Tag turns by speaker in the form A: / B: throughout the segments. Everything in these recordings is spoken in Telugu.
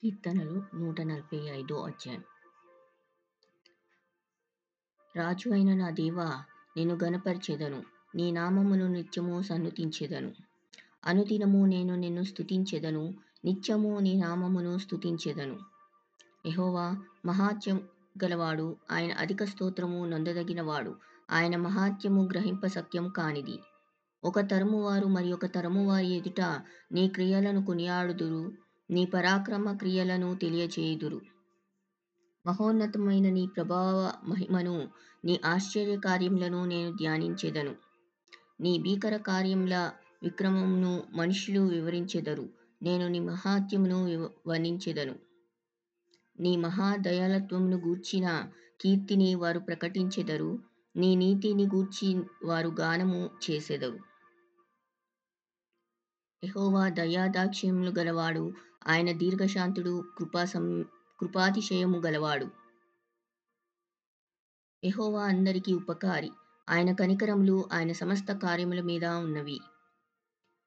A: కీర్తనలు 145 అధ్యాయం. రాజు అయిన నా దేవా, నిన్ను ఘనపరచెదను. నీ నామమును నిత్యము సన్నుతించెదను. అనుదినము నేను నిన్ను స్తుతించెదను. నిత్యము నీ నామమును స్తుతించెదను. యెహోవా మహాత్యం గలవాడు. ఆయన అధిక స్తోత్రము నొందదగినవాడు. ఆయన మహాత్యము గ్రహింప సఖ్యం కానిది. ఒక తరము వారు మరి ఒక తరము వారి ఎదుట నీ క్రియలను కొనియాడుదురు. నీ పరాక్రమ క్రియలను తెలియచేయుదురు. మహోన్నతమైన నీ ప్రభావ మహిమను, నీ ఆశ్చర్య కార్యములను నేను ధ్యానించెదను. నీ భీకర కార్యముల విక్రమమును మనుష్యులు వివరించెదరు. నేను నీ మహాత్యమును వర్ణించెదను. నీ మహాదయాళత్వమును గూర్చిన కీర్తిని వారు ప్రకటించెదరు. నీ నీతిని గూర్చి వారు గానము చేసెదరు. యెహోవా దయాదాక్షిణ్యములు గలవాడు. ఆయన దీర్ఘశాంతుడు, కృపాతిశయము గలవాడు. యెహోవా అందరికీ ఉపకారి. ఆయన కనికరములు ఆయన సమస్త కార్యముల మీద ఉన్నవి.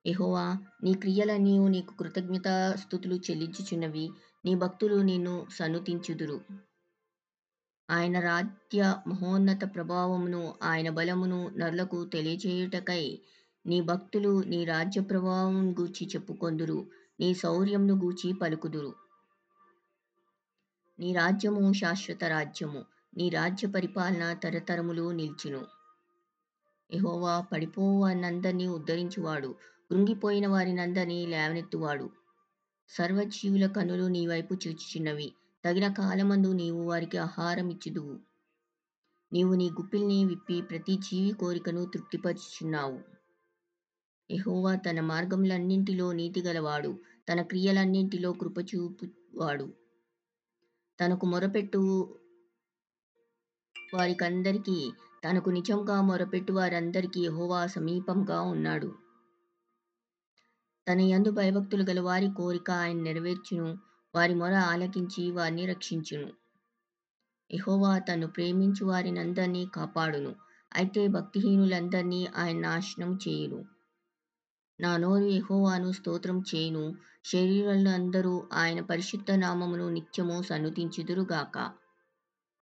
A: యెహోవా, నీ క్రియలన్నీయు నీకు కృతజ్ఞతాస్తుతులు చెల్లించుచున్నవి. నీ భక్తులు నిన్ను సన్నుతించుదురు. ఆయన రాజ్య మహోన్నత ప్రభావమును ఆయన బలమును నరులకు తెలియచేయుటకై నీ భక్తులు నీ రాజ్య ప్రభావమును గూర్చి చెప్పుకొందురు. నీ శౌర్యమును గూర్చి పలుకుదురు. నీ రాజ్యము శాశ్వత రాజ్యము. నీ రాజ్య పరిపాలన తరతరములు నిల్చును. యెహోవా పడిపోవు వారినందరినీ ఉద్ధరించువాడు. కృంగిపోయిన వారినందరినీ లేవనెత్తువాడు. సర్వజీవుల కన్నులు నీ వైపు చూచుచున్నవి. తగిన కాలమందు నీవు వారికి ఆహారం ఇచ్చుదువు. నీవు నీ గుప్పిల్ని విప్పి ప్రతి జీవి కోరికను తృప్తిపరచుచున్నావు. యెహోవా తన మార్గములన్నింటిలో నీతిగలవాడు. తన క్రియలన్నింటిలో కృపచూపువాడు. తనకు మొరపెట్టు వారికందరికీ, తనకు నిజంగా మొరపెట్టు వారందరికీ యెహోవా సమీపంగా ఉన్నాడు. తన యందు భయభక్తులు గల వారి కోరిక ఆయన నెరవేర్చును. వారి మొర ఆలకించి వారిని రక్షించును. యెహోవా తన్ను ప్రేమించు వారినందరినీ కాపాడును. అయితే భక్తిహీనులందరినీ ఆయన నాశనం చేయును. నా నోరు యెహోవాను స్తోత్రం చేయును. శరీరులందరూ ఆయన పరిశుద్ధ నామమును నిత్యము సన్నుతించుదురుగాక.